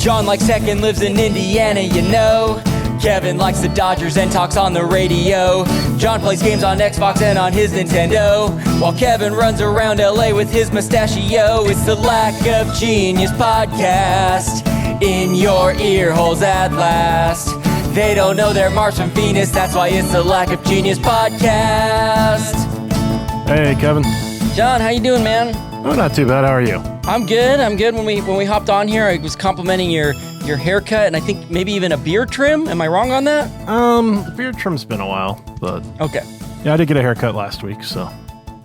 John likes tech and lives in Indiana, you know. Kevin likes the Dodgers and talks on the radio. John plays games on Xbox and on his Nintendo, while Kevin runs around LA with his mustachio. It's the Lack of Genius podcast, in your ear holes at last. They don't know they're Mars from Venus, that's why it's the Lack of Genius podcast. Hey, Kevin. John, how you doing, man? Oh, not too bad. How are you? I'm good. When we hopped on here, I was complimenting your haircut and I think maybe even a beard trim. Am I wrong on that? The beard trim's been a while, but okay. Yeah, I did get a haircut last week, so.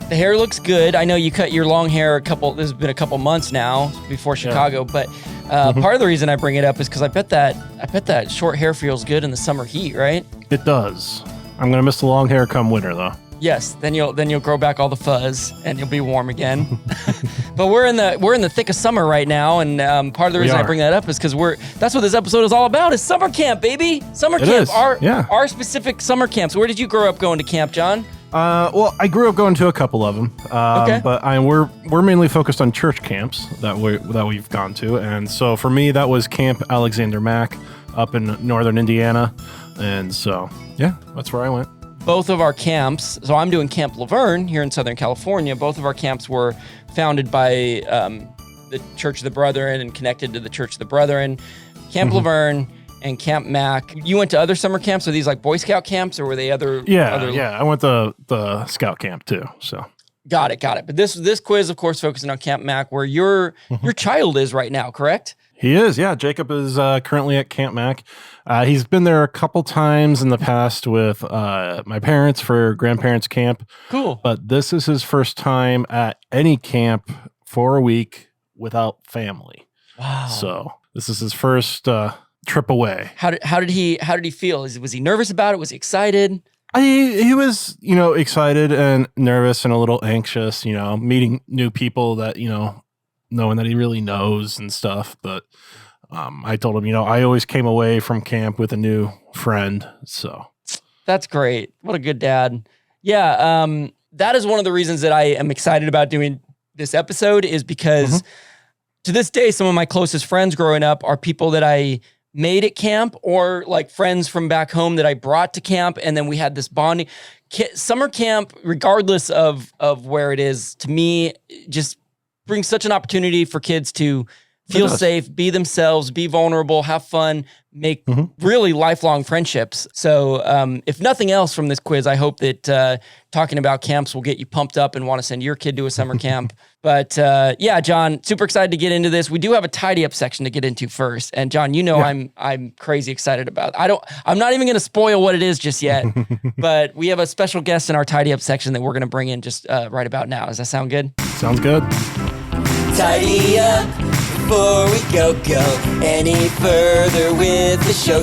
The hair looks good. I know you cut your long hair this has been a couple months now before Chicago, but part of the reason I bring it up is because I bet that short hair feels good in the summer heat, right? It does. I'm gonna miss the long hair come winter, though. Yes, then you'll grow back all the fuzz and you'll be warm again. But we're in the thick of summer right now, and part of the reason I bring that up is because that's what this episode is all about, is summer camp, baby. Summer camp. Our specific summer camps. Where did you grow up going to camp, John? Well, I grew up going to a couple of them, okay. But we're mainly focused on church camps that we've gone to, and so for me that was Camp Alexander Mack up in northern Indiana, and so yeah, that's where I went. Both of our camps, so I'm doing Camp Laverne here in Southern California. Both of our camps were founded by the Church of the Brethren and connected to the Church of the Brethren. Camp Laverne and Camp Mack. You went to other summer camps? Are these like Boy Scout camps, or were they other? Yeah. I went to the Scout camp too. So got it. But this quiz, of course, focusing on Camp Mack, where your child is right now, correct? He is, yeah. Jacob is currently at Camp Mack. He's been there a couple times in the past with my parents for grandparents' camp. Cool. But this is his first time at any camp for a week without family. Wow. So this is his first trip away. How did he feel? Was he nervous about it? Was he excited? He was, excited and nervous and a little anxious, meeting new people that, knowing that he really knows and stuff. But I told him, I always came away from camp with a new friend. So that's great. What a good dad. Yeah. That is one of the reasons that I am excited about doing this episode, is because to this day, some of my closest friends growing up are people that I made at camp, or like friends from back home that I brought to camp. And then we had this bonding. Summer camp, regardless of where it is, to me, just brings such an opportunity for kids to feel safe, be themselves, be vulnerable, have fun, make really lifelong friendships. So if nothing else from this quiz, I hope that talking about camps will get you pumped up and want to send your kid to a summer camp. But yeah, John, super excited to get into this. We do have a tidy up section to get into first. And John, I'm crazy excited about it. I'm not even going to spoil what it is just yet, but we have a special guest in our tidy up section that we're going to bring in just right about now. Does that sound good? Sounds good. Tidy up before we go any further with the show.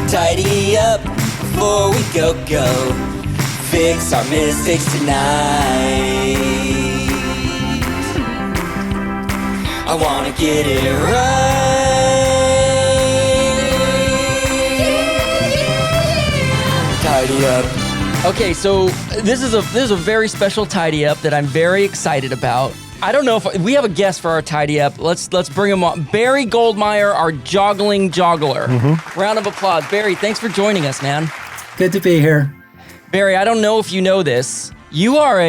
Tidy up before we go fix our mistakes tonight. I wanna get it right. Tidy up. Okay, so this is a very special tidy up that I'm very excited about. I don't know if we have a guest for our tidy up. Let's bring him on. Barry Goldmeyer, our joggling joggler. Round of applause. Barry, thanks for joining us, man. Good to be here. Barry, I don't know if you know this. You are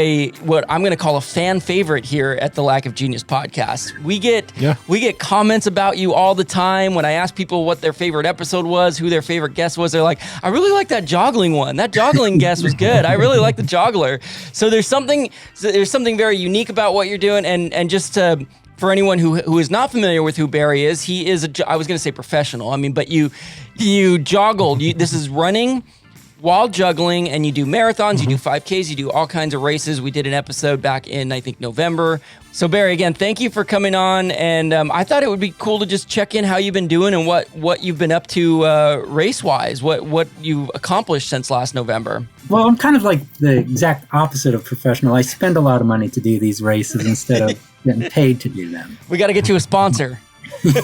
what I'm going to call a fan favorite here at the Lack of Genius podcast. We get comments about you all the time. When I ask people what their favorite episode was, who their favorite guest was, they're like, I really like that joggling one. That joggling guest was good. I really like the joggler. So there's something very unique about what you're doing. And just for anyone who is not familiar with who Barry is, he is I was going to say professional. I mean, but you joggled. This is running while juggling, and you do marathons, you do 5Ks, you do all kinds of races. We did an episode back in, I think, November. So Barry, again, thank you for coming on. And I thought it would be cool to just check in how you've been doing and what you've been up to race-wise, what you've accomplished since last November. Well, I'm kind of like the exact opposite of professional. I spend a lot of money to do these races instead of getting paid to do them. We got to get you a sponsor. But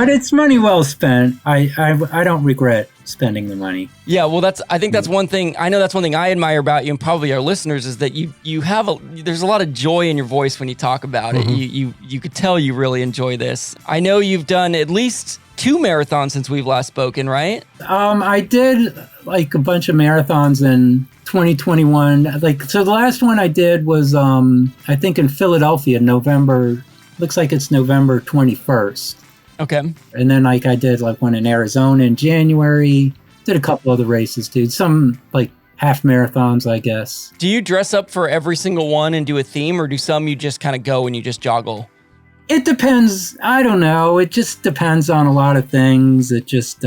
it's money well spent. I don't regret spending the money. Yeah, well, I think that's one thing. I know that's one thing I admire about you, and probably our listeners, is that you have there's a lot of joy in your voice when you talk about it. You could tell you really enjoy this. I know you've done at least 2 marathons since we've last spoken, right? I did like a bunch of marathons in 2021. So the last one I did was I think in Philadelphia, November. Looks like it's November 21st. Okay. And then I did like one in Arizona in January. Did a couple other races too. Some like half marathons, I guess. Do you dress up for every single one and do a theme, or do some you just kind of go and you just joggle? It depends. I don't know. It just depends on a lot of things. It just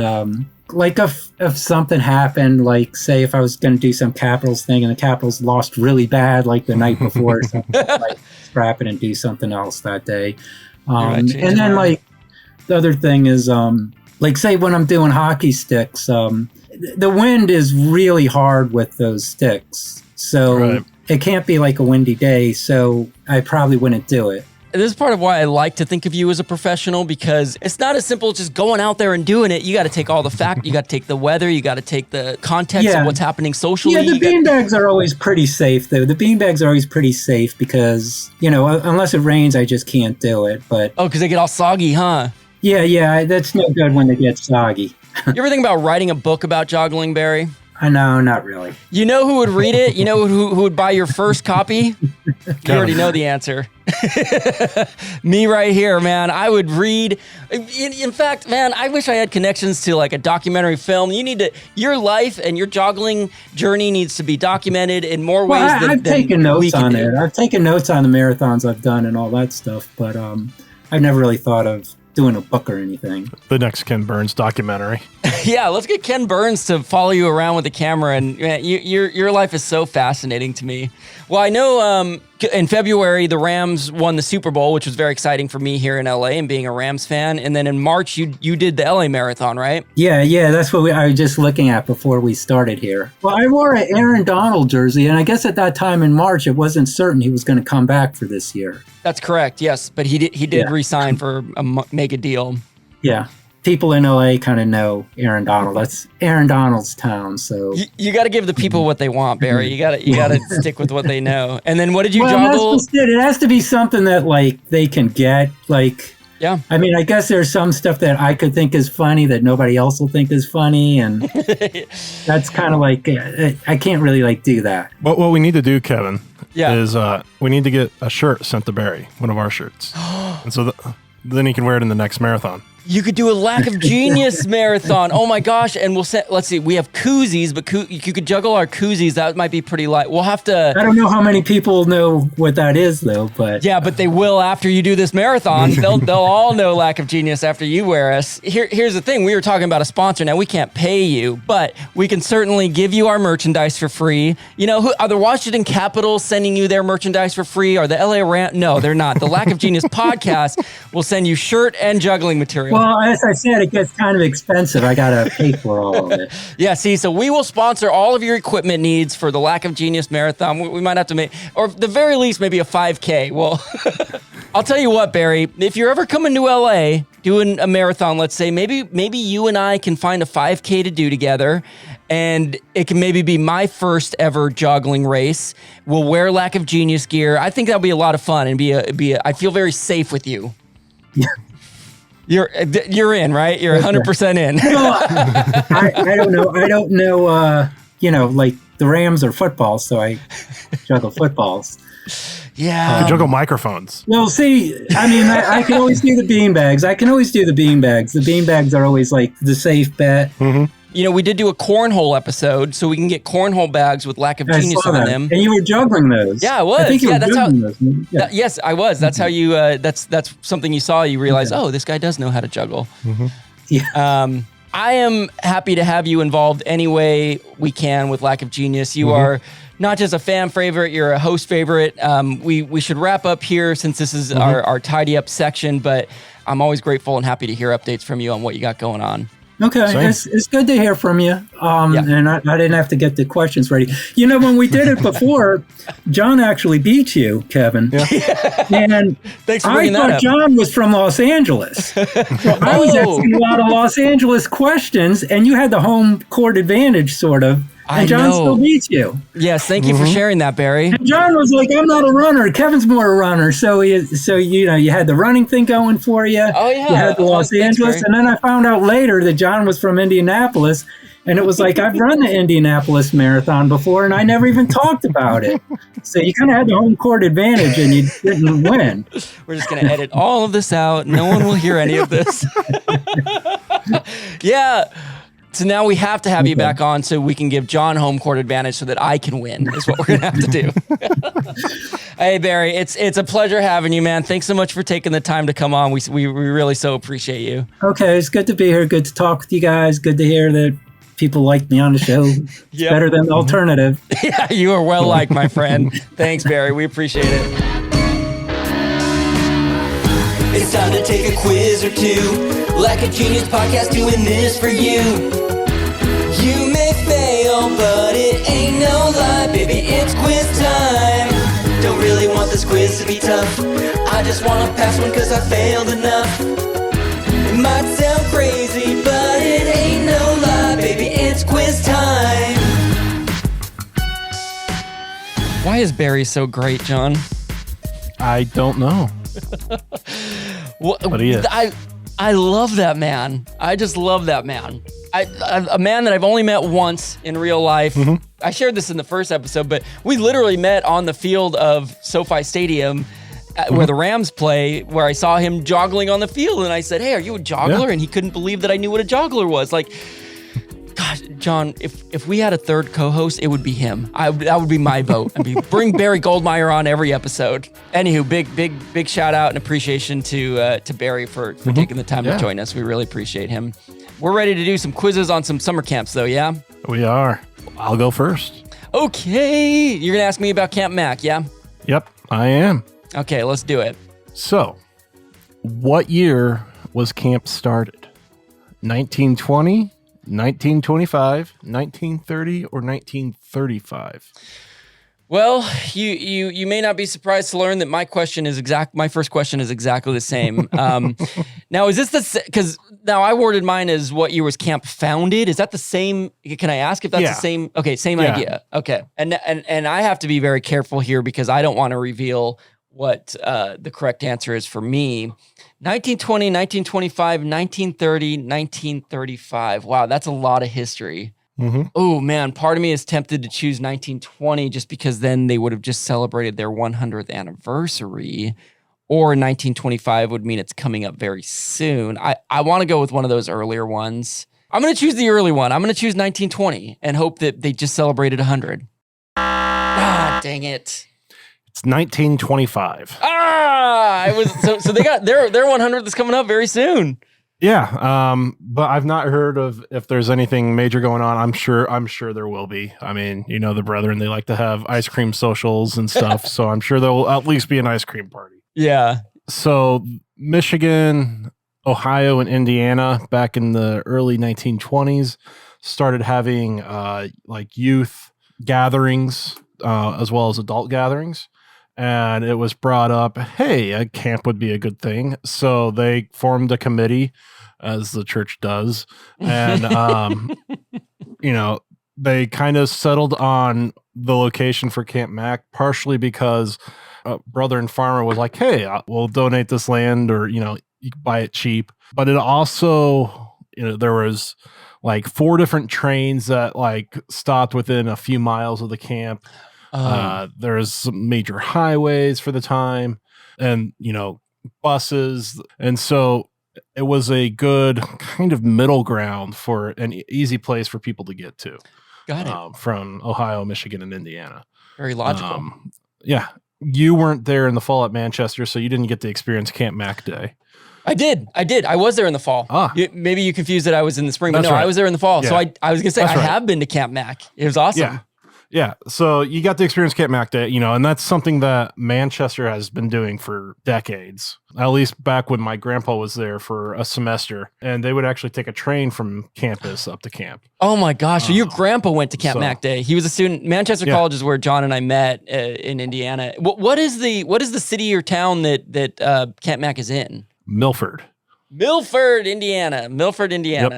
like if something happened, like say if I was going to do some Capitals thing and the Capitals lost really bad like the night before or something, I might scrap it and do something else that day. And then like the other thing is like say when I'm doing hockey sticks, the wind is really hard with those sticks. So it can't be like a windy day. So I probably wouldn't do it. This is part of why I like to think of you as a professional, because it's not as simple as just going out there and doing it. You got to take all the fact, you got to take the weather, you got to take the context of what's happening socially. Yeah, the beanbags are always pretty safe, though. The beanbags are always pretty safe because, unless it rains, I just can't do it. But because they get all soggy, huh? Yeah, that's no good when they get soggy. You ever think about writing a book about joggling, Barry? No, not really. You know who would read it? You know who would buy your first copy? You already know the answer. Me right here, man. I would read. In fact, man, I wish I had connections to like a documentary film. Your life and your joggling journey needs to be documented in more ways than I've taken notes on it. I've taken notes on the marathons I've done and all that stuff, but I've never really thought of doing a book or anything. The next Ken Burns documentary. Yeah, let's get Ken Burns to follow you around with the camera, and man, your life is so fascinating to me. Well, I know in February the Rams won the Super Bowl, which was very exciting for me here in LA and being a Rams fan. And then in March you did the LA Marathon, right? Yeah, that's what I was just looking at before we started here. Well, I wore an Aaron Donald jersey, and I guess at that time in March it wasn't certain he was going to come back for this year. That's correct. Yes, but he did re-sign for a mega deal. Yeah. People in LA kind of know Aaron Donald. That's Aaron Donald's town. So you got to give the people what they want, Barry. You got to stick with what they know. And then what did you joggle? It has to be something that like they can get. Like, yeah. I mean, I guess there's some stuff that I could think is funny that nobody else will think is funny, and that's kind of like I can't really like do that. What we need to do, Kevin, is we need to get a shirt sent to Barry, one of our shirts, and so then he can wear it in the next marathon. You could do a Lack of Genius marathon. Oh my gosh. And let's see, we have koozies, but you could juggle our koozies. That might be pretty light. We'll have to. I don't know how many people know what that is though, but. Yeah, but they will after you do this marathon. They'll all know Lack of Genius after you wear us. Here's the thing. We were talking about a sponsor. Now we can't pay you, but we can certainly give you our merchandise for free. Are the Washington Capitals sending you their merchandise for free? Are the LA Rams? No, they're not. The Lack of Genius podcast will send you shirt and juggling material. Well, as I said, it gets kind of expensive. I got to pay for all of it. Yeah, see, so we will sponsor all of your equipment needs for the Lack of Genius Marathon. We might have to make, or at the very least, maybe a 5K. Well, I'll tell you what, Barry, if you're ever coming to LA doing a marathon, let's say, maybe you and I can find a 5K to do together, and it can maybe be my first ever joggling race. We'll wear Lack of Genius gear. I think that'll be a lot of fun and I feel very safe with you. Yeah. You're in, right? You're 100% in. I don't know. I don't know. Like the Rams are football, so I juggle footballs. Yeah, you juggle microphones. Well, see, I mean, I can always do the beanbags. The beanbags are always like the safe bet. Mm-hmm. We did do a cornhole episode, so we can get cornhole bags with Lack of Genius on them. And you were juggling those. Yeah, I was. I think you were juggling those. Yeah. Yes, I was. That's how you. That's something you saw. You realize, oh, this guy does know how to juggle. Mm-hmm. Yeah. I am happy to have you involved any way we can with Lack of Genius. You are not just a fan favorite, you're a host favorite. We should wrap up here since this is our tidy up section, but I'm always grateful and happy to hear updates from you on what you got going on. Okay, Same. it's good to hear from you. Yeah. And I didn't have to get the questions ready. You know, when we did it before, John actually beat you, Kevin. Yeah. And Thanks for I bringing that thought up. John was from Los Angeles. So I was Oh. asking a lot of Los Angeles questions, and you had the home court advantage, sort of. I And John know. still beats you. Yes, thank you for sharing that, Barry. And John was like, "I'm not a runner. Kevin's more a runner." So you know, you had the running thing going for you. Oh, yeah. You had the Los Thanks, Angeles, Barry. and then I found out later that John was from Indianapolis, and it was like I've run the Indianapolis Marathon before, and I never even talked about it. So you kind of had the home court advantage, and you didn't win. We're just going to edit all of this out. No one will hear any of this. Yeah. So now we have to have you back on so we can give John home court advantage so that I can win is what we're going to have to do. Hey, Barry, it's a pleasure having you, man. Thanks so much for taking the time to come on. We really so appreciate you. Okay, it's good to be here. Good to talk with you guys. Good to hear that people like me on the show. It's Yep. better than the alternative. Yeah, you are well liked, my friend. Thanks, Barry. We appreciate it. It's time to take a quiz or two. Like a genius podcast doing this for you. You may fail, but it ain't no lie, baby. It's quiz time. Don't really want this quiz to be tough. I just want to pass one cause I failed enough. It might sound crazy, but it ain't no lie, baby. It's quiz time. Why is Barry so great, John? I don't know. But he is. I love that man. I just love that man. A man that I've only met once in real life. I shared this in the first episode, but we literally met on the field of SoFi Stadium where the Rams play, where I saw him joggling on the field. And I said, "Hey, are you a joggler?" Yeah. And he couldn't believe that I knew what a joggler was. Like, gosh, John, if we had a third co-host, it would be him. That would be my vote. Bring Barry Goldmeyer on every episode. Anywho, big shout out and appreciation to Barry for taking the time to Yeah. join us. We really appreciate him. We're ready to do some quizzes on some summer camps, though. Yeah. We are. I'll go first. Okay, you're gonna ask me about Camp Mac, yeah? Yep, I am. Okay, let's do it. So, what year was camp started? 1920, 1925, 1930, or 1935? Well, you may not be surprised to learn that my first question is exactly the same. Now, is this because now I worded mine as what year was camp founded? Is that the same? Can I ask if that's Yeah. the same? Okay, same Yeah. idea. Okay, and I have to be very careful here because I don't want to reveal what the correct answer is for me. 1920, 1925, 1930, 1935. Wow, that's a lot of history. Mm-hmm. Oh man, part of me is tempted to choose 1920 just because then they would have just celebrated their 100th anniversary, or 1925 would mean it's coming up very soon. I want to go with one of those earlier ones. I'm going to choose the early one. I'm going to choose 1920 and hope that they just celebrated 100. Ah, dang it. It's 1925. So they got their 100th is coming up very soon. Yeah, but I've not heard of if there's anything major going on. I'm sure there will be. I mean, you know, the brethren, they like to have ice cream socials and stuff, so I'm sure there will at least be an ice cream party. Yeah. So Michigan, Ohio, and Indiana back in the early 1920s started having like youth gatherings as well as adult gatherings. And it was brought up, hey, a camp would be a good thing. So they formed a committee, as the church does. And, you know, they kind of settled on the location for Camp Mac, partially because a brother and farmer was like, hey, we'll donate this land, or, you know, you can buy it cheap. But it also, you know, there was like 4 different trains that like stopped within a few miles of the camp. There's some major highways for the time, and, you know, buses. And so it was a good kind of middle ground for an easy place for people to get to. Got it. From Ohio, Michigan, and Indiana. Very logical. Yeah. You weren't there in the fall at Manchester, so you didn't get to experience Camp Mac Day. I did. I was there in the fall. Maybe you confused that I was in the spring, but That's no, right. I was there in the fall. So Yeah. I was going to say, That's I right. have been to Camp Mac. It was awesome. Yeah. Yeah, so you got to experience Camp Mac Day, and that's something that Manchester has been doing for decades. At least back when my grandpa was there for a semester, and they would actually take a train from campus up to camp. Oh my gosh! So your grandpa went to Camp so- Mac Day. He was a student. Manchester Yeah. College is where John and I met in Indiana. What is the city or town that Camp Mac is in? Milford. Milford, Indiana.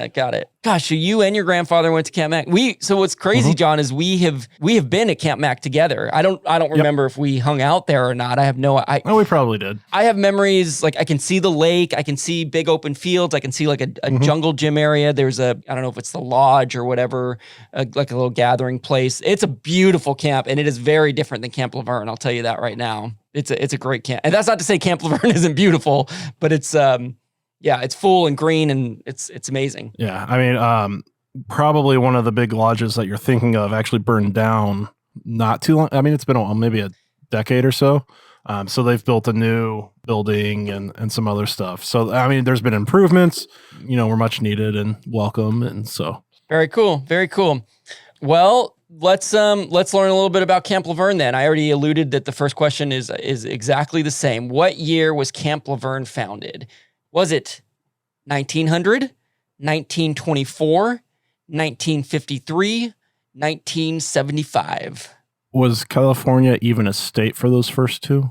Got it. Gosh, so you and your grandfather went to Camp Mac. So what's crazy, John, is we have been at Camp Mac together. I don't remember if we hung out there or not. I have no. Oh, we probably did. I have memories, like I can see the lake, I can see big open fields, I can see like a jungle gym area. There's I don't know if it's the lodge or whatever, like a little gathering place. It's a beautiful camp, and it is very different than Camp Laverne. I'll tell you that right now. It's a great camp, and that's not to say Camp Laverne isn't beautiful, but it's it's full and green, and it's amazing. Yeah, I mean, probably one of the big lodges that you're thinking of actually burned down not too long. I mean, it's been maybe a decade or so. So they've built a new building and some other stuff. So, I mean, there's been improvements, were much needed and welcome. And so. Very cool. Very cool. Well, let's learn a little bit about Camp Laverne then. I already alluded that the first question is exactly the same. What year was Camp Laverne founded? Was it 1900, 1924, 1953, 1975? Was California even a state for those first two?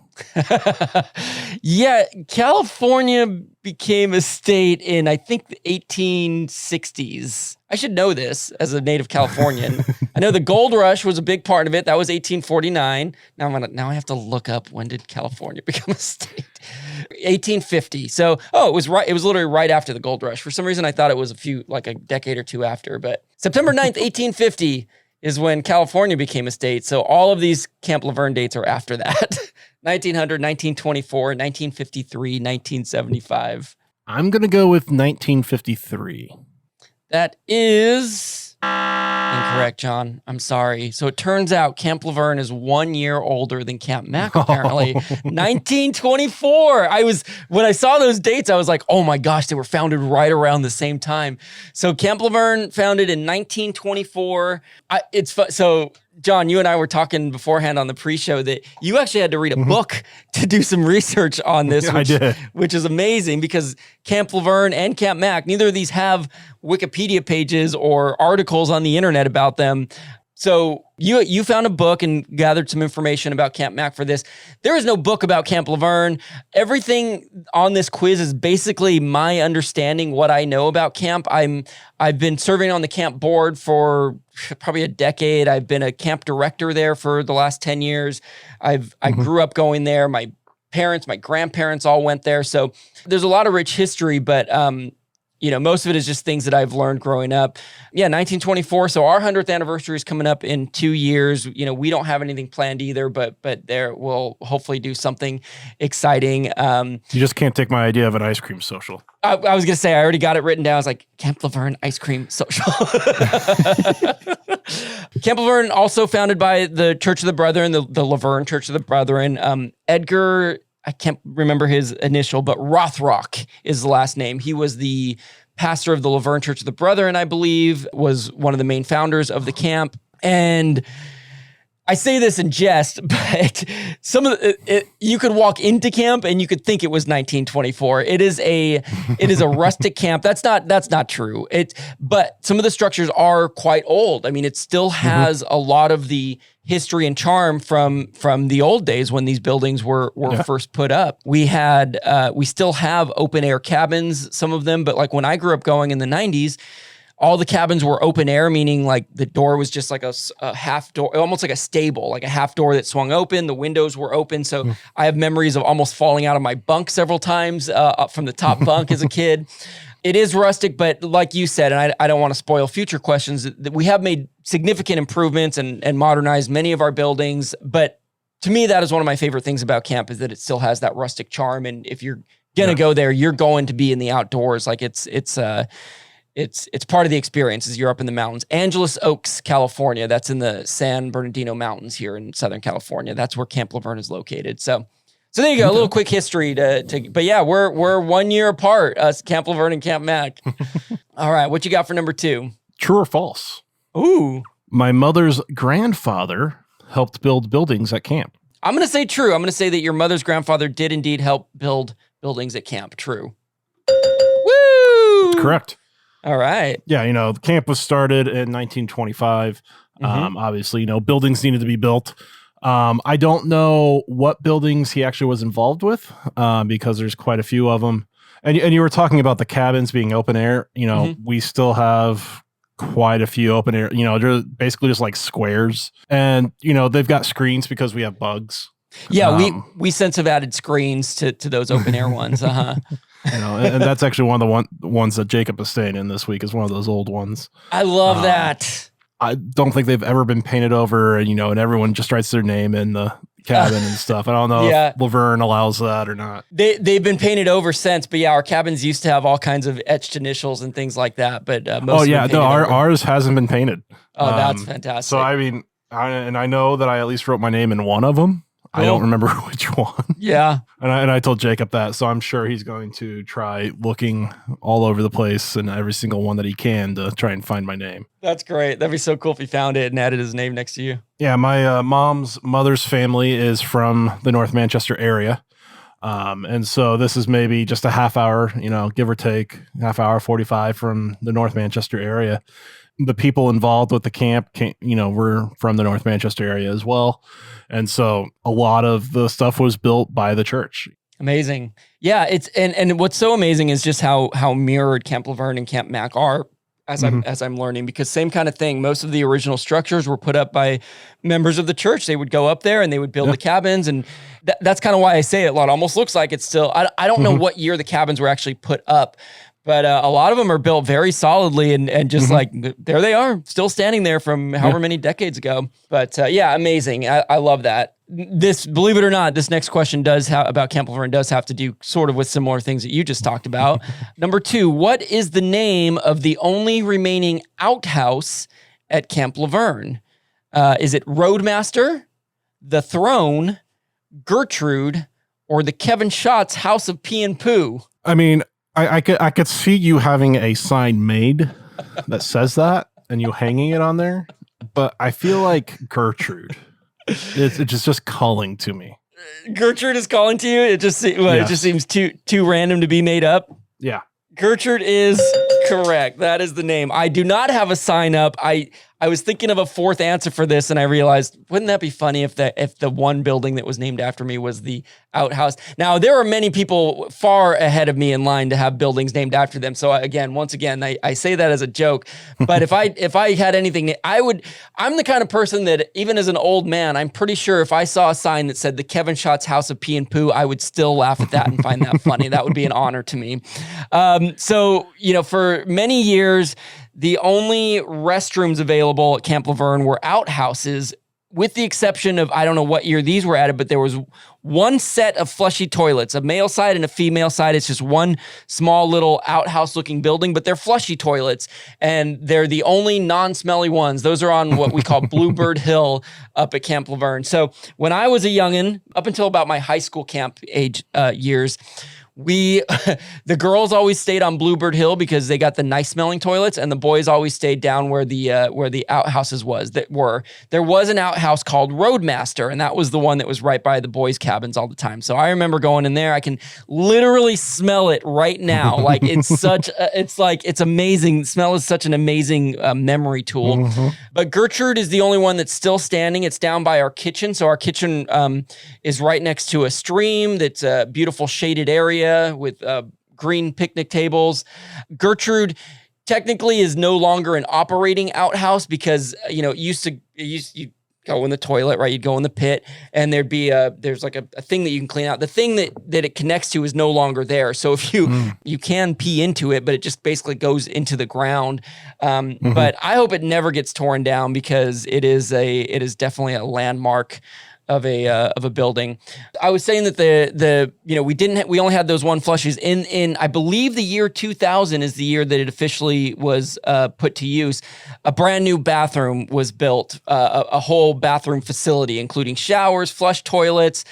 Yeah, California became a state in, I think, the 1860s. I should know this as a native Californian. I know the gold rush was a big part of it. That was 1849. Now I have to look up, when did California become a state? 1850. So, it was right. It was literally right after the gold rush. For some reason, I thought it was a decade or two after. But September 9th, 1850 is when California became a state. So all of these Camp Laverne dates are after that. 1900, 1924, 1953, 1975. I'm going to go with 1953. That is incorrect, John. I'm sorry. So it turns out Camp Laverne is 1 year older than Camp Mac, apparently. 1924. When I saw those dates, I was like, oh my gosh, they were founded right around the same time. So Camp Laverne founded in 1924. So John, you and I were talking beforehand on the pre-show that you actually had to read a book to do some research on this, I did. which is amazing because Camp Laverne and Camp Mac, neither of these have Wikipedia pages or articles on the internet about them. So you found a book and gathered some information about Camp Mac for this. There is no book about Camp Laverne. Everything on this quiz is basically my understanding, what I know about camp. I've been serving on the camp board for probably a decade. I've been a camp director there for the last 10 years. I grew up going there. My parents, my grandparents all went there. So there's a lot of rich history, but most of it is just things that I've learned growing up. Yeah, 1924. So our 100th anniversary is coming up in 2 years. We don't have anything planned either, but there we'll hopefully do something exciting. You just can't take my idea of an ice cream social. I was going to say, I already got it written down. I was like, Camp Laverne Ice Cream Social. Camp Laverne, also founded by the Church of the Brethren, the Laverne Church of the Brethren. Edgar, I can't remember his initial, but Rothrock is the last name. He was the pastor of the Laverne Church of the Brethren, I believe, was one of the main founders of the camp. And I say this in jest, but you could walk into camp and you could think it was 1924. It is a rustic camp. That's not true. But some of the structures are quite old. I mean, it still has a lot of the history and charm from the old days when these buildings were first put up. We still have open air cabins, some of them, but like when I grew up going in the 90s, all the cabins were open air, meaning like the door was just like a half door, almost like a stable, like a half door that swung open. The windows were open. So I have memories of almost falling out of my bunk several times up from the top bunk as a kid. It is rustic, but like you said, and I don't want to spoil future questions, that we have made significant improvements and modernized many of our buildings. But to me, that is one of my favorite things about camp, is that it still has that rustic charm. And if you're going to go there, you're going to be in the outdoors. Like it's part of the experience as you're up in the mountains. Angeles Oaks, California. That's in the San Bernardino Mountains here in Southern California. That's where Camp Laverne is located. So there you go. A little quick history but yeah, we're 1 year apart, us Camp Laverne and Camp Mac. All right. What you got for number 2? True or false? Ooh. My mother's grandfather helped build buildings at camp. I'm going to say true. I'm going to say that your mother's grandfather did indeed help build buildings at camp. True. Woo! Correct. All right. Yeah, the camp was started in 1925. Obviously, buildings needed to be built. I don't know what buildings he actually was involved with because there's quite a few of them. And you were talking about the cabins being open air. We still have quite a few open air. They're basically just like squares. And, they've got screens because we have bugs. Yeah, we since have added screens to those open air ones. Uh-huh. And that's actually one of the ones that Jacob is staying in this week is one of those old ones. I love that. I don't think they've ever been painted over, and everyone just writes their name in the cabin and stuff. I don't know if Laverne allows that or not. They've been painted over since, but yeah, our cabins used to have all kinds of etched initials and things like that. But ours hasn't been painted. Oh, that's fantastic. So I mean, I know that I at least wrote my name in one of them. Cool. I don't remember which one. Yeah. And I told Jacob that, so I'm sure he's going to try looking all over the place and every single one that he can to try and find my name. That's great. That'd be so cool if he found it and added his name next to you. Yeah, my mother's family is from the North Manchester area. And so this is maybe just a half hour, give or take, half hour, 45 from the North Manchester area. The people involved with the camp, were from the North Manchester area as well. And so a lot of the stuff was built by the church. Amazing. Yeah, it's and what's so amazing is just how mirrored Camp Laverne and Camp Mac are as I'm learning, because same kind of thing. Most of the original structures were put up by members of the church. They would go up there and they would build the cabins, and that's kind of why I say it a lot. It almost looks like it's still. I don't know what year the cabins were actually put up. But a lot of them are built very solidly and just like, there they are, still standing there from however many decades ago. But amazing. I love that. This, believe it or not, this next question about Camp Laverne does have to do sort of with similar things that you just talked about. Number 2, what is the name of the only remaining outhouse at Camp Laverne? Is it Roadmaster, the Throne, Gertrude, or the Kevin Schatz House of Pee and Poo? I mean, I could see you having a sign made that says that and you hanging it on there, but I feel like Gertrude. It's just calling to me. Gertrude is calling to you? It just seems too random to be made up? Yeah. Gertrude is correct. That is the name. I do not have a sign up. I was thinking of a fourth answer for this, and I realized, wouldn't that be funny if the one building that was named after me was the outhouse? Now, there are many people far ahead of me in line to have buildings named after them. So once again, I say that as a joke. But if I had anything, I'm the kind of person that even as an old man, I'm pretty sure if I saw a sign that said the Kevin Schatz House of Pee and Poo, I would still laugh at that and find that funny. That would be an honor to me. So, for many years, the only restrooms available at Camp Laverne were outhouses, with the exception of, I don't know what year these were added, but there was one set of flushy toilets, a male side and a female side. It's just one small little outhouse-looking building, but they're flushy toilets, and they're the only non-smelly ones. Those are on what we call Bluebird Hill up at Camp Laverne. So when I was a youngin', up until about my high school camp age years, the girls always stayed on Bluebird Hill because they got the nice smelling toilets, and the boys always stayed down where the outhouses were. There was an outhouse called Roadmaster, and that was the one that was right by the boys' cabins all the time. So I remember going in there. I can literally smell it right now. Like it's amazing. Smell is such an amazing memory tool. Mm-hmm. But Gertrude is the only one that's still standing. It's down by our kitchen. So our kitchen is right next to a stream that's a beautiful shaded area with green picnic tables. Gertrude technically is no longer an operating outhouse because, you go in the toilet, right? You'd go in the pit and there's like a thing that you can clean out. The thing that it connects to is no longer there. So if you can pee into it, but it just basically goes into the ground. But I hope it never gets torn down because it is definitely a landmark of a building. I was saying that we only had those one flushes in I believe the year 2000 is the year that it officially was put to use. A brand new bathroom was built, a whole bathroom facility, including showers, flush toilets,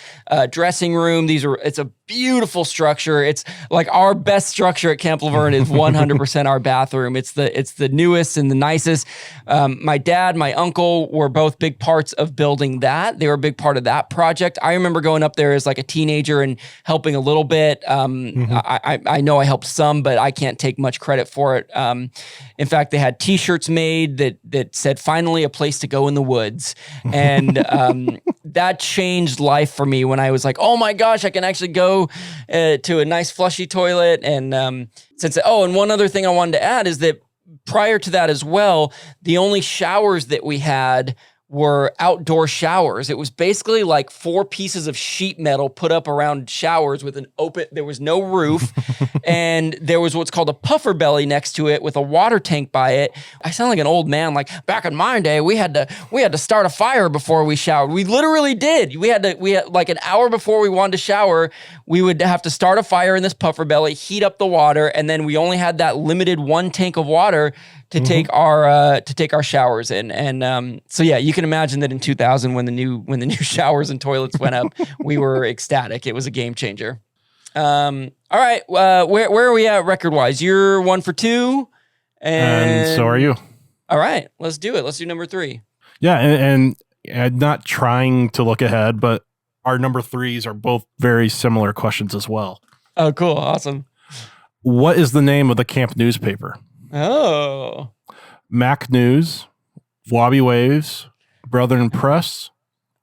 dressing room. It's a beautiful structure. It's like our best structure at Camp Laverne is 100% our bathroom. It's the newest and the nicest. My dad, my uncle were both big parts of building that. They were a big part of that project. I remember going up there as like a teenager and helping a little bit. I know I helped some, but I can't take much credit for it. In fact, they had T-shirts made that said "Finally a place to go in the woods," and that changed life for me when I was like, "Oh my gosh, I can actually go to a nice flushy toilet." And and one other thing I wanted to add is that prior to that as well, the only showers that we had were outdoor showers. It was basically like 4 pieces of sheet metal put up around showers with an open, there was no roof, and there was what's called a puffer belly next to it with a water tank by it. I sound like an old man. Like back in my day, we had to start a fire before we showered. We literally did. We had like an hour before we wanted to shower, we would have to start a fire in this puffer belly, heat up the water, and then we only had that limited 1 tank of water to take our showers in. And so yeah, you can imagine that in 2000 when the new showers and toilets went up, we were ecstatic. It was a game changer. All right, where are we at record wise? You're 1 for 2, and so are you. All right, let's do it. Let's do number 3. Yeah, and not trying to look ahead, but our number 3s are both very similar questions as well. Oh, cool, awesome. What is the name of the camp newspaper? Oh. Mac News, Wabi Waves, Brethren Press,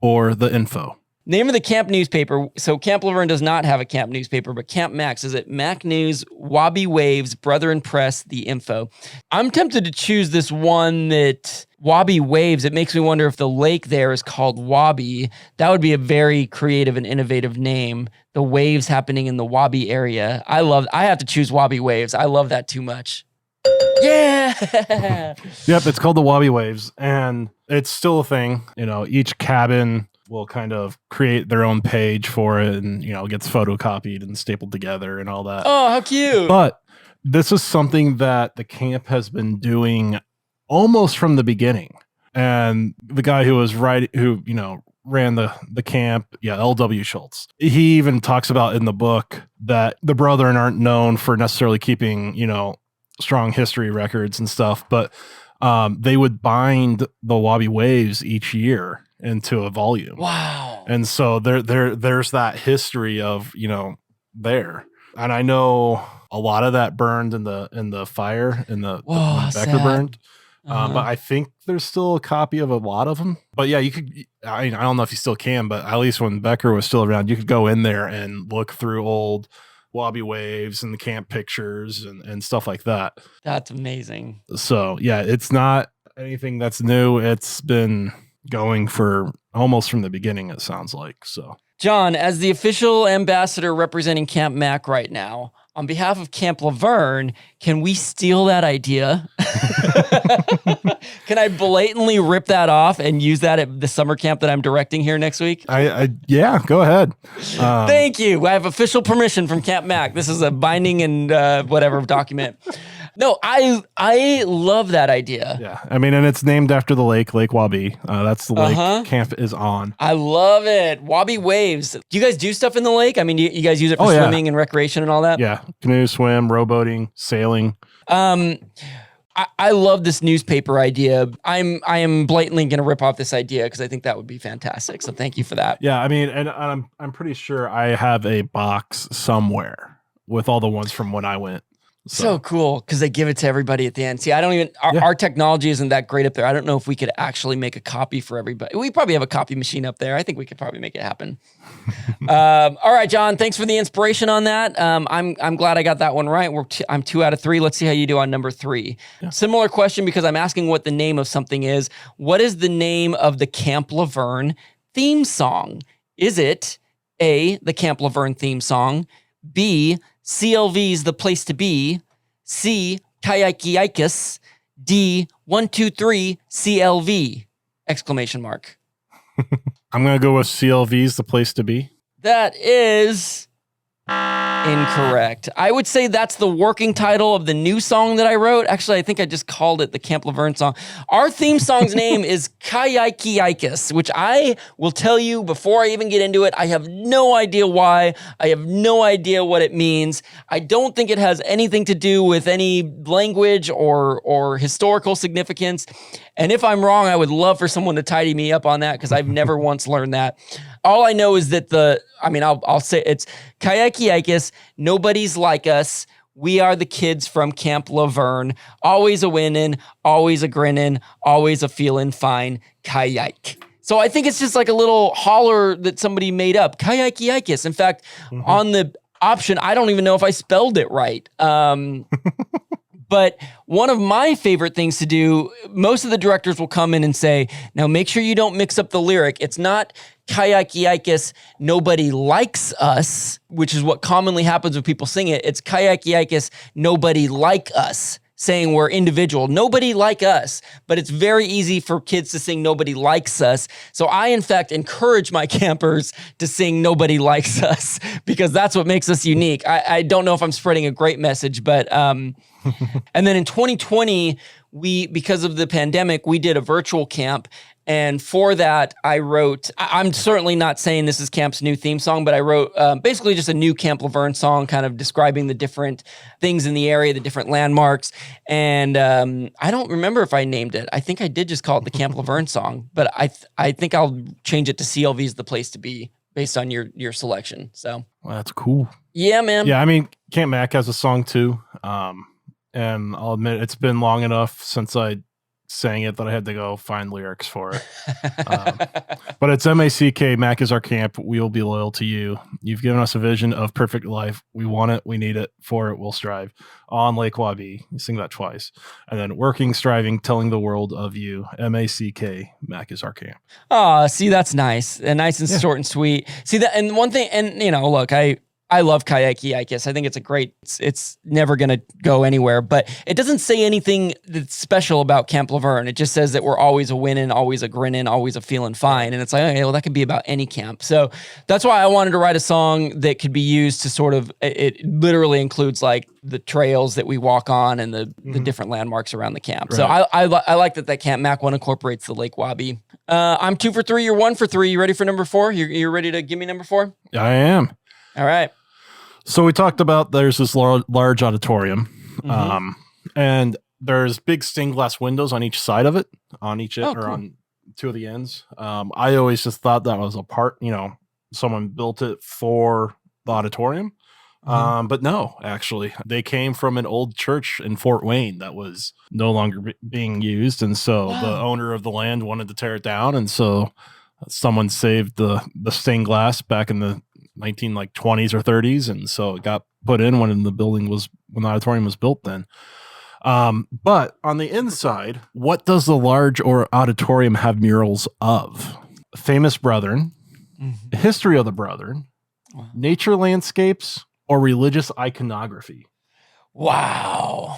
or The Info? Name of the camp newspaper. So Camp Laverne does not have a camp newspaper, but Camp Max, is it Mac News, Wabi Waves, Brethren Press, The Info? I'm tempted to choose this one that Wabi Waves. It makes me wonder if the lake there is called Wabi. That would be a very creative and innovative name. The waves happening in the Wabi area. I have to choose Wabi Waves. I love that too much. Yeah. Yep, it's called the Wabi Waves, and it's still a thing. Each cabin will kind of create their own page for it, and gets photocopied and stapled together and all that. Oh, how cute. But this is something that the camp has been doing almost from the beginning. And the guy who ran the camp, L.W. Schultz, he even talks about in the book that the Brethren aren't known for necessarily keeping, strong history records and stuff, but they would bind the Wabi Waves each year into a volume. Wow. And so there's that history of, there. And I know a lot of that burned in the fire when Becker burned. But I think there's still a copy of a lot of them. But yeah, you could, I don't know if you still can, but at least when Becker was still around, you could go in there and look through old Wabi Waves and the camp pictures and stuff like that. That's amazing. So yeah, it's not anything that's new. It's been going for almost from the beginning, it sounds like. So John, as the official ambassador representing Camp Mac right now, on behalf of Camp Laverne, can we steal that idea? Can I blatantly rip that off and use that at the summer camp that I'm directing here next week? Yeah, go ahead. Thank you. I have official permission from Camp Mac. This is a binding and whatever document. No, I love that idea. Yeah, I mean, and it's named after the Lake Wabi. That's the lake camp is on. I love it. Wabi Waves. Do you guys do stuff in the lake? I mean, do you guys use it for swimming and recreation and all that? Yeah, canoe, swim, rowboating, sailing. I love this newspaper idea. I am blatantly going to rip off this idea because I think that would be fantastic. So thank you for that. Yeah, I mean, and I'm pretty sure I have a box somewhere with all the ones from when I went. So cool because they give it to everybody at the end. See, our technology isn't that great up there. I don't know if we could actually make a copy for everybody. We probably have a copy machine up there. I think we could probably make it happen. All right, John, thanks for the inspiration on that. I'm glad I got that one right. I'm 2 out of 3. Let's see how you do on number 3. Yeah. Similar question because I'm asking what the name of something is. What is the name of the Camp Laverne theme song? Is it A, the Camp Laverne theme song, B, CLV's The Place to Be, C, Kayakiikis, D, 1, 2, 3, CLV, exclamation mark. I'm going to go with CLV's The Place to Be. That is Incorrect. I would say that's the working title of the new song that I wrote. Actually, I think I just called it the Camp Laverne song. Our theme song's name is Kayaikiaikus, which I will tell you before I even get into it, I have no idea why. I have no idea what it means. I don't think it has anything to do with any language or historical significance. And if I'm wrong, I would love for someone to tidy me up on that because I've never once learned that. All I know is that I'll say it's Kayaikiaikus, nobody's like us. We are the kids from Camp Laverne. Always a winning, always a grinning, always a feeling fine. Kayaik. So I think it's just like a little holler that somebody made up. Kayaikiaikus. In fact, on the option, I don't even know if I spelled it right. But one of my favorite things to do, most of the directors will come in and say, now make sure you don't mix up the lyric. It's not Kayaikiaikus, nobody likes us, which is what commonly happens when people sing it. It's Kayaikiaikus, nobody like us, saying we're individual. Nobody like us, but it's very easy for kids to sing nobody likes us. So I, in fact, encourage my campers to sing nobody likes us because that's what makes us unique. I don't know if I'm spreading a great message, but... And then in 2020, because of the pandemic, we did a virtual camp. And for that, I wrote, I'm certainly not saying this is camp's new theme song, but I wrote basically just a new Camp Laverne song, kind of describing the different things in the area, the different landmarks. And I don't remember if I named it. I think I did just call it the Camp Laverne song, but I think I'll change it to CLV's The Place to Be based on your selection. So Well, that's cool. Yeah, man. Yeah, I mean, Camp Mac has a song too. And I'll admit it's been long enough since I sang it that I had to go find lyrics for it. But it's MACK, Mac is our camp. We will be loyal to you. You've given us a vision of perfect life. We want it. We need it. For it, we'll strive. On Lake Wabi. You sing that twice. And then working, striving, telling the world of you. MACK, Mac is our camp. Oh, see, that's nice. And nice and short and sweet. See that, and one thing, and look, I love Kayaikiaikus. I think it's a great, it's never going to go anywhere, but it doesn't say anything that's special about Camp Laverne. It just says that we're always a winning, always a grinning, always a feeling fine. And it's like, okay, well, that could be about any camp. So that's why I wanted to write a song that could be used to sort of, it literally includes like the trails that we walk on and the different landmarks around the camp. Right. So I like that Camp Mac one incorporates the Lake Wabi. I'm 2 for 3. You're 1 for 3. You ready for number 4? You're ready to give me number 4? I am. All right. So we talked about there's this large auditorium, and there's big stained glass windows on each side of it, on two of the ends. I always just thought that was a part, someone built it for the auditorium. But no, actually, they came from an old church in Fort Wayne that was no longer being used. And so the owner of the land wanted to tear it down. And so someone saved the stained glass back in the 1920s or 30s, and so it got put in when the auditorium was built then. But on the inside, what does the large auditorium have murals of? Famous Brethren, history of the Brethren, nature landscapes, or religious iconography? Wow.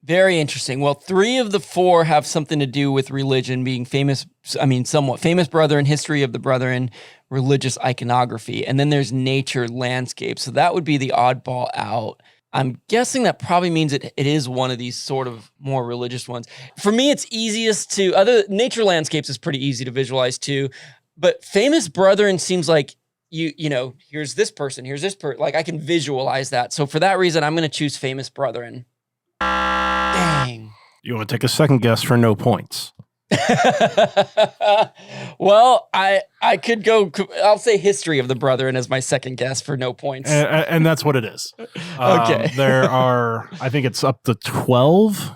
Very interesting. Well, 3 of the 4 have something to do with religion, being somewhat Famous Brethren, history of the Brethren, religious iconography, and then there's nature landscape. So that would be the oddball out. I'm guessing that probably means it is one of these sort of more religious ones. For me, it's easiest nature landscapes is pretty easy to visualize too, but Famous Brethren seems like here's this person, like I can visualize that. So for that reason, I'm going to choose Famous Brethren. Dang. You want to take a second guess for no points? Well, I could go. I'll say history of the Brethren as my second guess for no points, and that's what it is. Okay, there are, I think it's up to 12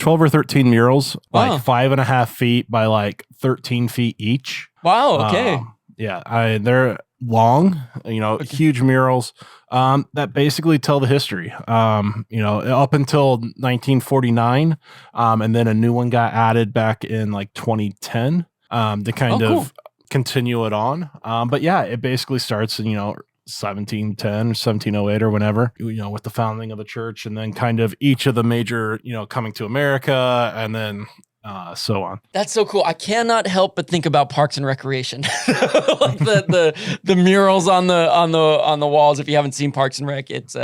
or 13 murals, like 5.5 feet by like 13 feet each. Wow. Okay. They're long, huge murals that basically tell the history, up until 1949. And then a new one got added back in like 2010 to kind of continue it on. But yeah, it basically starts in, 1710 or 1708 or whenever, with the founding of the church, and then kind of each of the major, coming to America, and then so on. That's so cool. I cannot help but think about Parks and Recreation, like the murals on the walls. If you haven't seen Parks and Rec, it's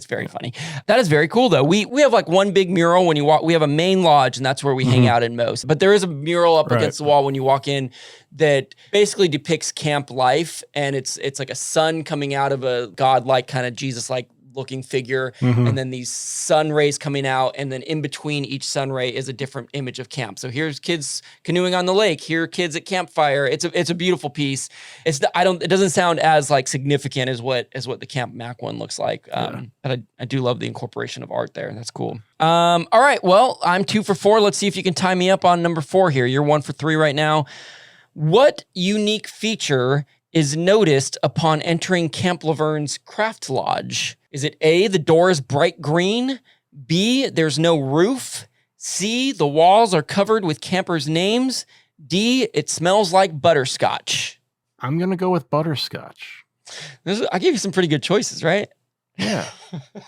very funny. That is very cool though. We have like one big mural when you walk. We have a main lodge, and that's where we hang out in most. But there is a mural up against the wall when you walk in that basically depicts camp life, and it's like a sun coming out of a godlike kind of Jesus-like looking figure, and then these sun rays coming out, and then in between each sun ray is a different image of camp. So here's kids canoeing on the lake, here are kids at campfire. It's a beautiful piece. It doesn't sound as like significant as what the Camp Mac one looks like. But I do love the incorporation of art there. That's cool. All right, well, I'm 2 for 4. Let's see if you can tie me up on number 4 here. You're 1 for 3 right now. What unique feature is noticed upon entering Camp Laverne's Craft Lodge? Is it A, the door is bright green, B, there's no roof, C, the walls are covered with campers' names, D, it smells like butterscotch? I'm going to go with butterscotch. I gave you some pretty good choices, right? Yeah.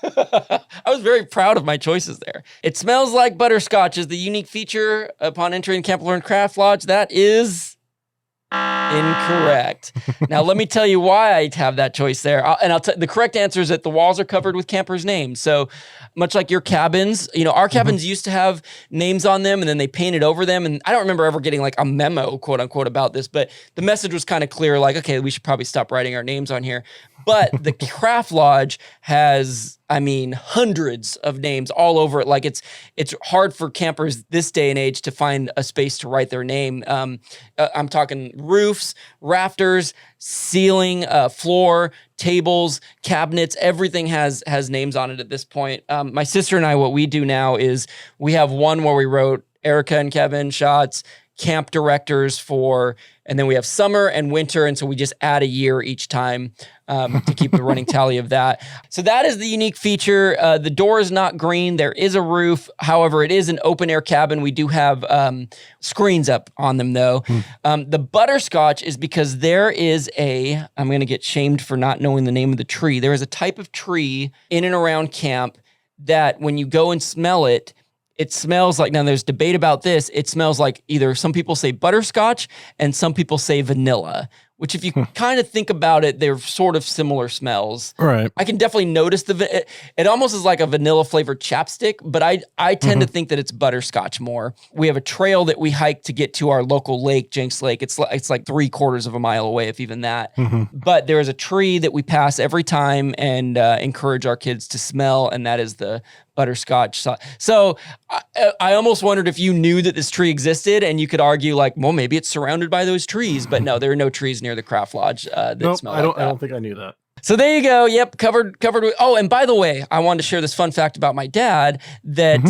I was very proud of my choices there. It smells like butterscotch is the unique feature upon entering Camp Laverne Craft Lodge. That is incorrect. Now, let me tell you why I have that choice there. The correct answer is that the walls are covered with campers' names. So much like your cabins, our cabins used to have names on them and then they painted over them. And I don't remember ever getting like a memo, quote unquote, about this, but the message was kind of clear, like, okay, we should probably stop writing our names on here. But the Craft Lodge has, hundreds of names all over it. Like it's hard for campers this day and age to find a space to write their name. I'm talking roofs, rafters, ceiling, floor, tables, cabinets, everything has names on it at this point. My sister and I, what we do now is we have one where we wrote Erica and Kevin Schatz, camp directors and then we have summer and winter. And so we just add a year each time to keep the running tally of that. So that is the unique feature. The door is not green. There is a roof. However, it is an open air cabin. We do have screens up on them though. The butterscotch is because there is I'm going to get shamed for not knowing the name of the tree. There is a type of tree in and around camp that when you go and smell it, it smells like, now there's debate about this, it smells like either some people say butterscotch and some people say vanilla, which if you kind of think about it, they're sort of similar smells. Right. I can definitely notice it almost is like a vanilla flavored chapstick, but I tend to think that it's butterscotch more. We have a trail that we hike to get to our local lake, Jenks Lake. It's like 3/4 of a mile away, if even that. But there is a tree that we pass every time and encourage our kids to smell, and that is the butterscotch. So I almost wondered if you knew that this tree existed and you could argue like, well, maybe it's surrounded by those trees, but no, there are no trees near the Craft Lodge that smell like that. I don't think I knew that. So there you go. Yep. Covered with, oh, and by the way, I wanted to share this fun fact about my dad that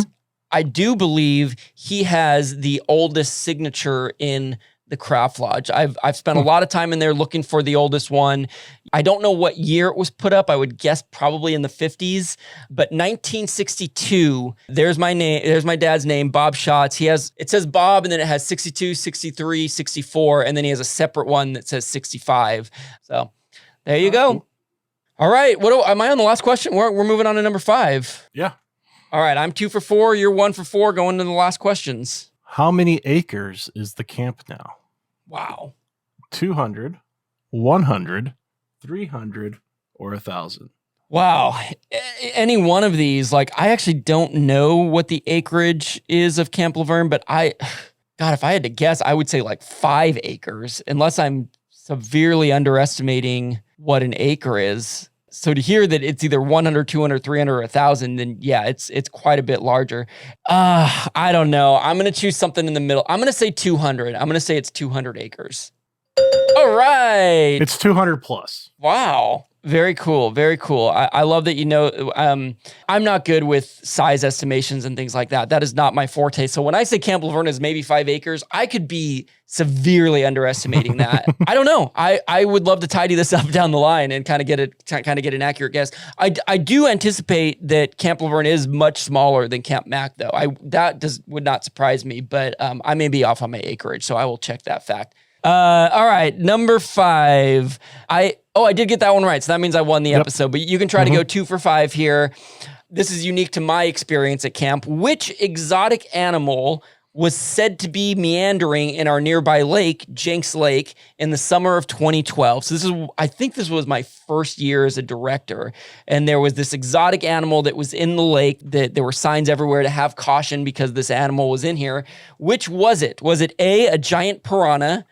I do believe he has the oldest signature in the Craft Lodge. I've spent a lot of time in there looking for the oldest one. I don't know what year it was put up. I would guess probably in the 50s, but 1962, there's my name. There's my dad's name, Bob Schatz. It says Bob and then it has 62, 63, 64, and then he has a separate one that says 65. So there you go. All right. Am I on the last question? We're moving on to number 5. Yeah. All right. I'm 2 for 4. You're 1 for 4 going to the last questions. How many acres is the camp now? Wow. 200, 100, 300, or 1,000? Wow. Any one of these, like, I actually don't know what the acreage is of Camp Laverne, but God, if I had to guess, I would say like 5 acres, unless I'm severely underestimating what an acre is. So to hear that it's either 100, 200, 300, or 1,000, then yeah, it's quite a bit larger. I don't know. I'm going to choose something in the middle. I'm going to say 200. I'm going to say it's 200 acres. All right. It's 200 plus. Wow. Very cool. Very cool. I love that I'm not good with size estimations and things like that. That is not my forte. So when I say Camp Laverne is maybe 5 acres, I could be severely underestimating that. I don't know. I would love to tidy this up down the line and kind of get an accurate guess. I do anticipate that Camp Laverne is much smaller than Camp Mac, though. Would not surprise me, but I may be off on my acreage, so I will check that fact. All right, number 5. I did get that one right, so that means I won the episode, but you can try to go 2 for 5 here. This is unique to my experience at camp. Which exotic animal was said to be meandering in our nearby lake, Jenks Lake, in the summer of 2012. So I think this was my first year as a director. And there was this exotic animal that was in the lake that there were signs everywhere to have caution because this animal was in here. Which was it? Was it A, giant piranha,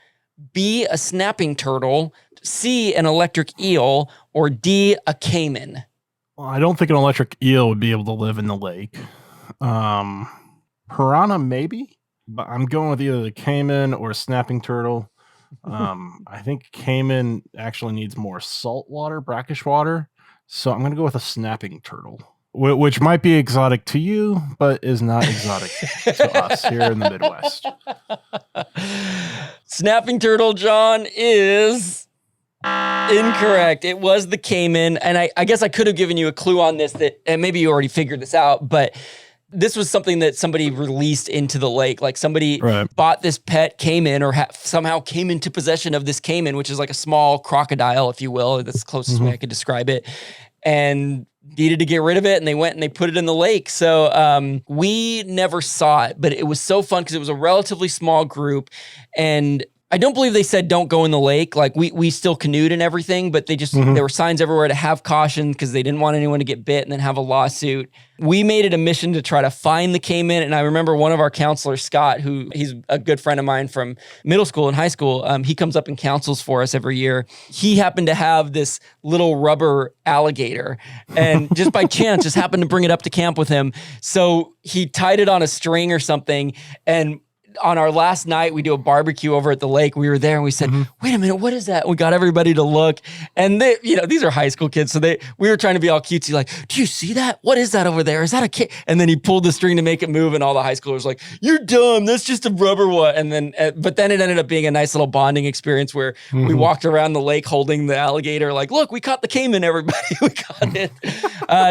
B, a snapping turtle, C, an electric eel, or D, a caiman? Well, I don't think an electric eel would be able to live in the lake. Piranha, maybe, but I'm going with either the caiman or a snapping turtle. I think caiman actually needs more salt water, brackish water. So I'm going to go with a snapping turtle, which might be exotic to you, but is not exotic to us here in the Midwest. Snapping turtle, John, is incorrect. It was the caiman. And I guess I could have given you a clue on this and maybe you already figured this out, but this was something that somebody released into the lake. Like somebody bought this pet caiman or somehow came into possession of this caiman, which is like a small crocodile, if you will. That's the closest way I could describe it. And needed to get rid of it. And they went and they put it in the lake. So we never saw it, but it was so fun because it was a relatively small group. And I don't believe they said don't go in the lake. Like we still canoed and everything, but they just, there were signs everywhere to have caution because they didn't want anyone to get bit and then have a lawsuit. We made it a mission to try to find the caiman. And I remember one of our counselors, Scott, who he's a good friend of mine from middle school and high school. He comes up and counsels for us every year. He happened to have this little rubber alligator and just by chance just happened to bring it up to camp with him. So he tied it on a string or something, and on our last night, we do a barbecue over at the lake. We were there and we said, wait a minute, what is that? We got everybody to look. And they, these are high school kids. So we were trying to be all cutesy, like, do you see that? What is that over there? Is that a kid? And then he pulled the string to make it move. And all the high schoolers were like, you're dumb. That's just a rubber one. And then, but then it ended up being a nice little bonding experience where we walked around the lake holding the alligator. Like, look, we caught the caiman, everybody. We caught it.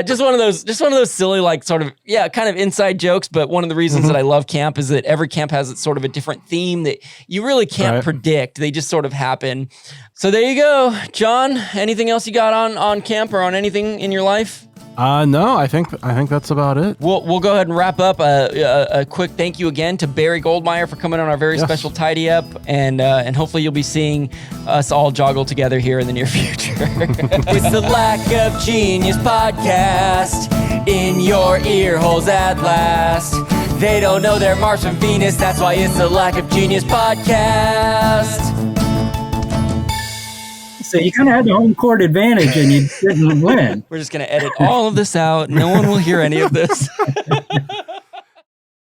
Just one of those silly, like sort of, kind of inside jokes. But one of the reasons that I love camp is that every camp has its sort of a different theme that you really can't predict. They just sort of happen. So there you go. John, anything else you got on camp or on anything in your life? No, I think that's about it. We'll go ahead and wrap up. A quick thank you again to Barry Goldmeyer for coming on our very special Tidy Up, and hopefully you'll be seeing us all joggle together here in the near future. It's the Lack of Genius podcast in your ear holes at last. They don't know they're Mars from Venus, that's why it's the Lack of Genius podcast. So you kind of had the home court advantage and you didn't win. We're just going to edit all of this out. No one will hear any of this.